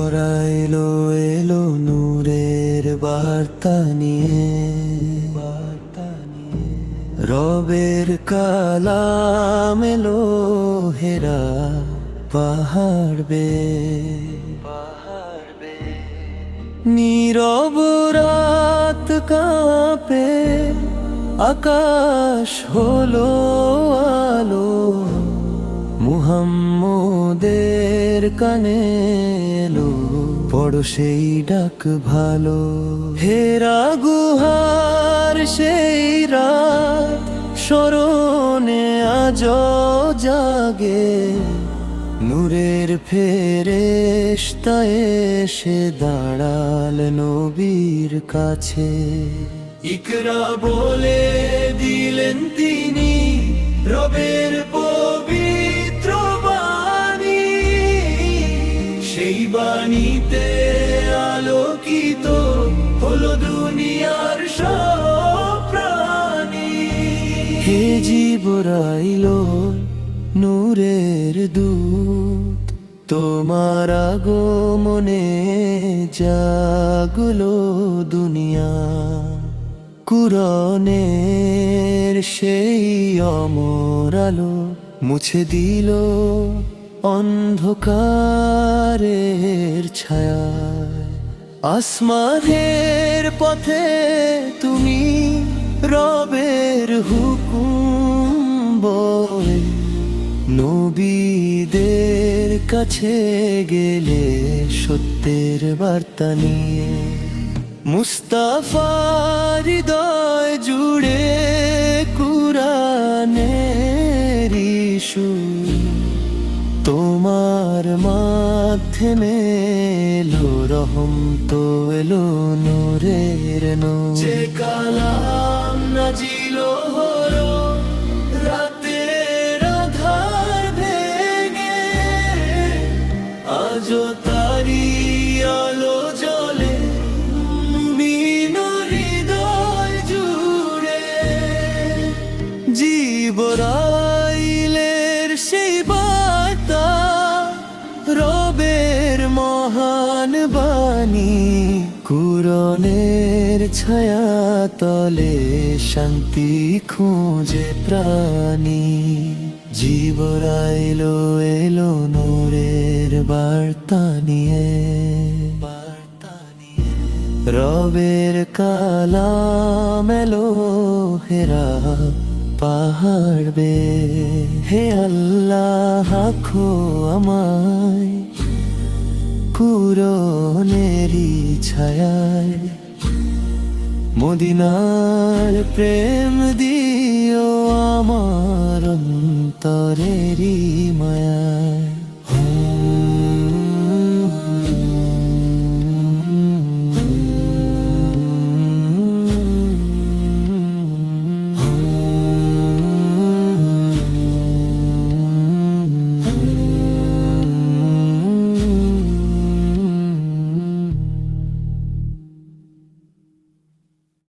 জিবরাইলো এলো নূরের বার্তা নিয়ে, রবের কালাম এলো হেরা পাহাড় নীরব রাত কাঁপে, আকাশ হলো আলো, মুহাম্মদের কানে এলো পড়ো সেই ডাক ভালো। হেরা গুহার সেই রাত স্মরণে আজ জাগে, নূরের ফেরেশতা এসে দাঁড়াল নবীর কাছে। ইকরা বলে দিলেন তিনি রবের পবিত্র বাণী, সেই বাণীতে আলোকিত হলো দুনিয়ার সব প্রাণী। হে জিবরাইলো নূরের দূত, তোমার আগমনে জাগলো দুনিয়া, কুরআনের সেই অমর আলো মুছে দিল অন্ধকারের ছায়া। আসমানের পথে তুমি রবের হুকুম বলে, নবীদের কাছে গেলে সত্যের বার্তা নিয়ে। মুস্তাফার হৃদয় জুড়ে কুরআনের সুর, তোমার মাধ্যমে এলো রহমত, এলো নূরের নূর। যে কালাম নাজিল হলো রাতের আধার ভেঙে, আজও তারি আলো জ্বলে মুমিনের হৃদয় জুড়ে। জিবরাইলের সেই বার্তা রবের মহান বাণী, কুরআনের ছায়া তলে শান্তি খুঁজে প্রাণী। জিবরাইলো এলো নূরের বার্তা নিয়ে, রবের কালাম এলো হেরা পাহাড় হে আল্লাহ রাখো আমায় কুরআনেরই ছায়ায়, মদিনার প্রেম দিও আমার অন্তরেরই